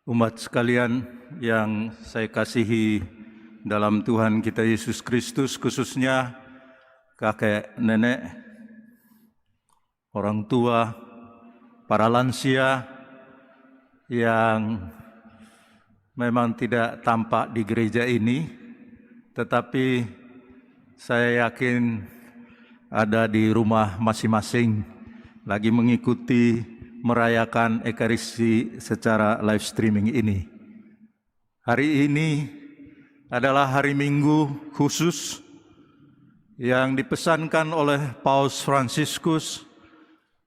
Umat sekalian yang saya kasihi dalam Tuhan kita Yesus Kristus, khususnya kakek nenek, orang tua, para lansia yang memang tidak tampak di gereja ini, tetapi saya yakin ada di rumah masing-masing lagi mengikuti merayakan Ekaristi secara live streaming ini. Hari ini adalah hari Minggu khusus yang dipesankan oleh Paus Fransiskus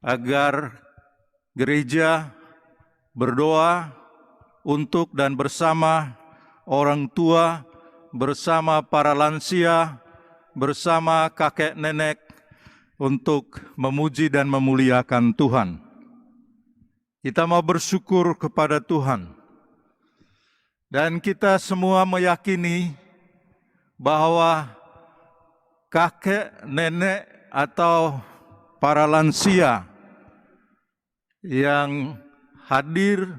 agar gereja berdoa untuk dan bersama orang tua, bersama para lansia, bersama kakek nenek untuk memuji dan memuliakan Tuhan. Kita mau bersyukur kepada Tuhan. Dan kita semua meyakini bahwa kakek, nenek, atau para lansia yang hadir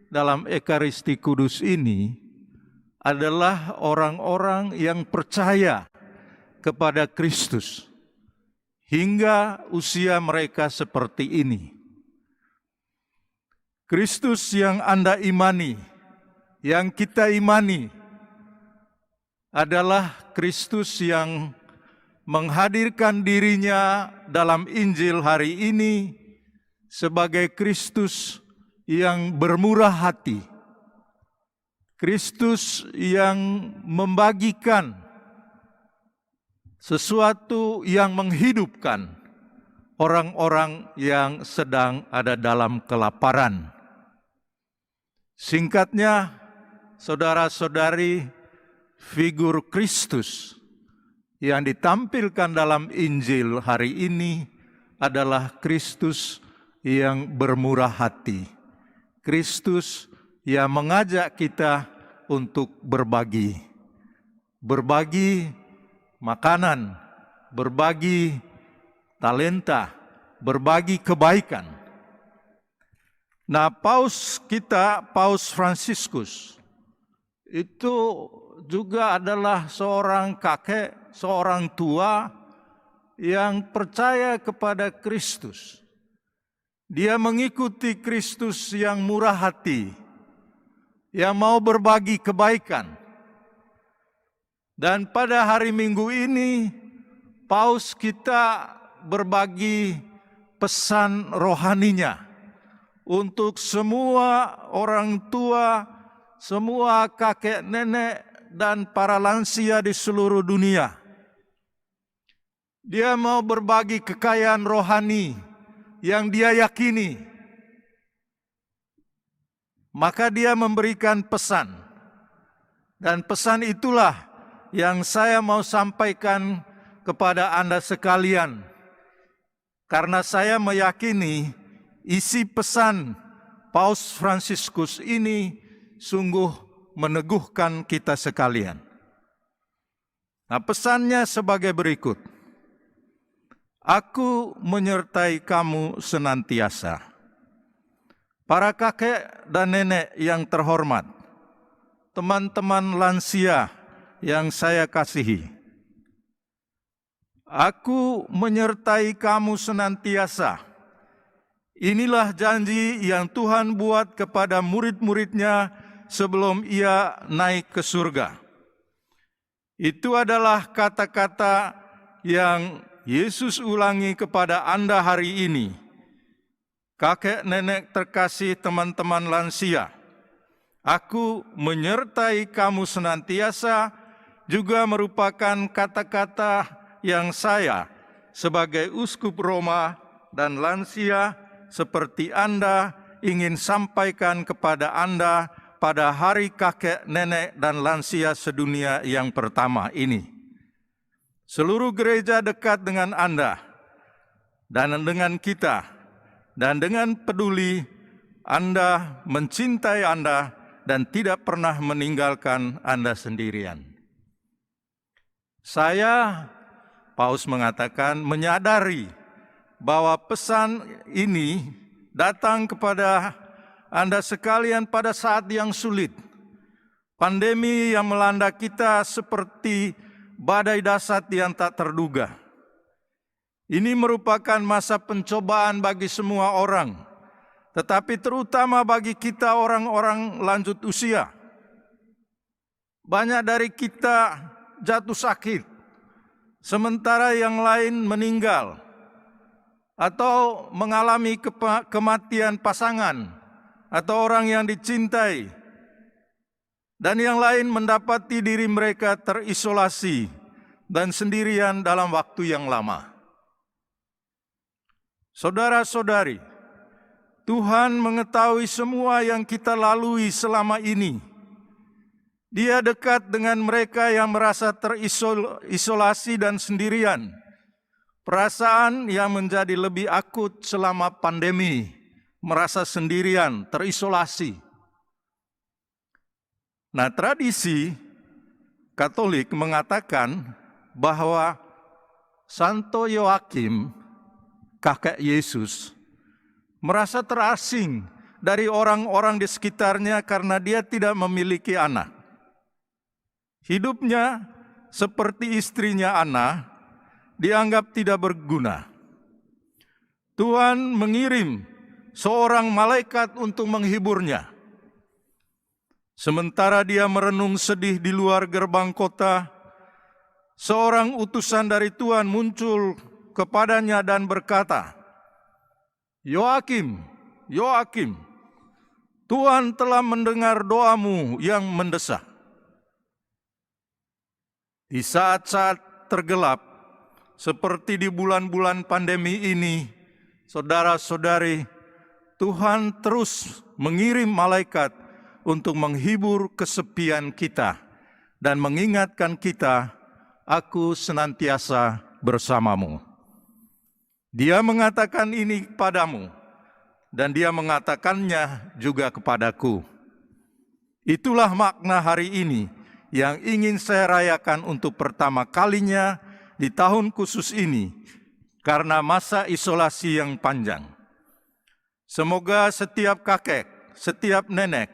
dalam Ekaristi Kudus ini adalah orang-orang yang percaya kepada Kristus hingga usia mereka seperti ini. Kristus yang Anda imani, yang kita imani, adalah Kristus yang menghadirkan dirinya dalam Injil hari ini sebagai Kristus yang bermurah hati, Kristus yang membagikan sesuatu yang menghidupkan orang-orang yang sedang ada dalam kelaparan. Singkatnya, saudara-saudari, figur Kristus yang ditampilkan dalam Injil hari ini adalah Kristus yang bermurah hati. Kristus yang mengajak kita untuk berbagi. Berbagi makanan, berbagi talenta, berbagi kebaikan. Nah, Paus kita, Paus Fransiskus, itu juga adalah seorang kakek, seorang tua yang percaya kepada Kristus. Dia mengikuti Kristus yang murah hati, yang mau berbagi kebaikan. Dan pada hari Minggu ini, Paus kita berbagi pesan rohaninya untuk semua orang tua, semua kakek nenek, dan para lansia di seluruh dunia. Dia mau berbagi kekayaan rohani yang dia yakini. Maka dia memberikan pesan. Dan pesan itulah yang saya mau sampaikan kepada Anda sekalian. Karena saya meyakini isi pesan Paus Fransiskus ini sungguh meneguhkan kita sekalian. Nah, pesannya sebagai berikut. Aku menyertai kamu senantiasa. Para kakek dan nenek yang terhormat, teman-teman lansia yang saya kasihi, aku menyertai kamu senantiasa. Inilah janji yang Tuhan buat kepada murid-muridnya sebelum ia naik ke surga. Itu adalah kata-kata yang Yesus ulangi kepada Anda hari ini. Kakek nenek terkasih, teman-teman lansia, aku menyertai kamu senantiasa juga merupakan kata-kata yang saya sebagai uskup Roma dan lansia seperti Anda ingin sampaikan kepada Anda pada hari kakek, nenek, dan lansia sedunia yang pertama ini. Seluruh gereja dekat dengan Anda dan dengan kita, dan dengan peduli Anda mencintai Anda dan tidak pernah meninggalkan Anda sendirian. Saya, Paus mengatakan, menyadari bahwa pesan ini datang kepada Anda sekalian pada saat yang sulit. Pandemi yang melanda kita seperti badai dahsyat yang tak terduga. Ini merupakan masa pencobaan bagi semua orang, tetapi terutama bagi kita orang-orang lanjut usia. Banyak dari kita jatuh sakit, sementara yang lain meninggal atau mengalami kematian pasangan atau orang yang dicintai, dan yang lain mendapati diri mereka terisolasi dan sendirian dalam waktu yang lama. Saudara-saudari, Tuhan mengetahui semua yang kita lalui selama ini. Dia dekat dengan mereka yang merasa terisolasi dan sendirian. Perasaan yang menjadi lebih akut selama pandemi, merasa sendirian, terisolasi. Nah, tradisi Katolik mengatakan bahwa Santo Yoakim, kakek Yesus, merasa terasing dari orang-orang di sekitarnya karena dia tidak memiliki anak. Hidupnya seperti istrinya Ana, dianggap tidak berguna. Tuhan mengirim seorang malaikat untuk menghiburnya. Sementara dia merenung sedih di luar gerbang kota, seorang utusan dari Tuhan muncul kepadanya dan berkata, Yoakim, Yoakim, Tuhan telah mendengar doamu yang mendesak. Di saat-saat tergelap, seperti di bulan-bulan pandemi ini, saudara-saudari, Tuhan terus mengirim malaikat untuk menghibur kesepian kita dan mengingatkan kita, aku senantiasa bersamamu. Dia mengatakan ini kepadamu, dan dia mengatakannya juga kepadaku. Itulah makna hari ini yang ingin saya rayakan untuk pertama kalinya di tahun khusus ini, karena masa isolasi yang panjang. Semoga setiap kakek, setiap nenek,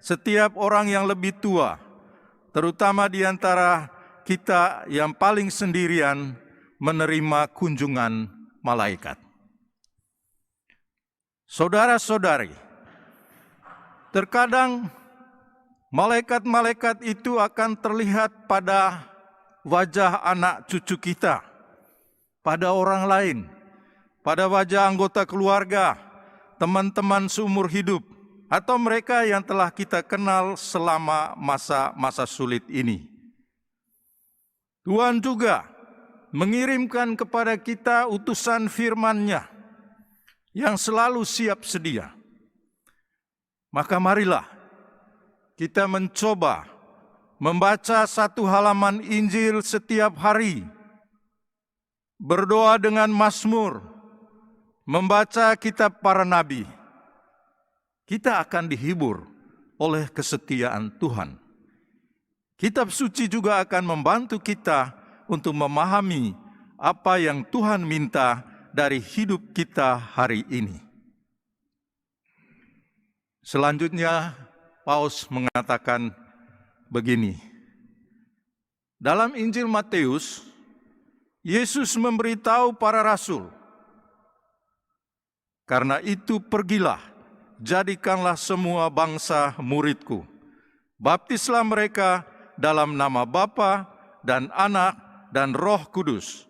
setiap orang yang lebih tua, terutama di antara kita yang paling sendirian, menerima kunjungan malaikat. Saudara-saudari, terkadang malaikat-malaikat itu akan terlihat pada wajah anak cucu kita, pada orang lain, pada wajah anggota keluarga, teman-teman seumur hidup, atau mereka yang telah kita kenal selama masa-masa sulit ini. Tuhan juga mengirimkan kepada kita utusan firman-Nya yang selalu siap sedia. Maka marilah kita mencoba membaca satu halaman Injil setiap hari, berdoa dengan mazmur, membaca kitab para nabi. Kita akan dihibur oleh kesetiaan Tuhan. Kitab suci juga akan membantu kita untuk memahami apa yang Tuhan minta dari hidup kita hari ini. Selanjutnya, Paus mengatakan begini. Dalam Injil Matius, Yesus memberitahu para rasul, karena itu pergilah, jadikanlah semua bangsa muridku. Baptislah mereka dalam nama Bapa dan Anak dan Roh Kudus.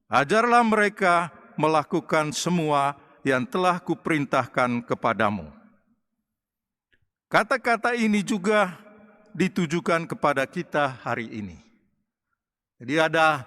Ajarlah mereka melakukan semua yang telah kuperintahkan kepadamu. Kata-kata ini juga ditujukan kepada kita hari ini. Jadi ada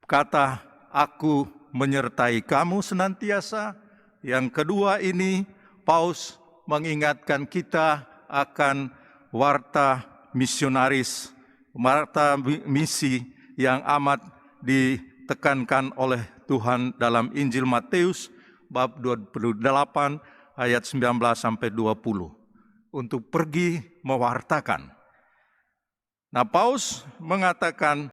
kata, aku menyertai kamu senantiasa. Yang kedua ini, Paus mengingatkan kita akan warta misionaris, warta misi yang amat ditekankan oleh Tuhan dalam Injil Matius bab 28 ayat 19 sampai 20 untuk pergi mewartakan. Nah, Paus mengatakan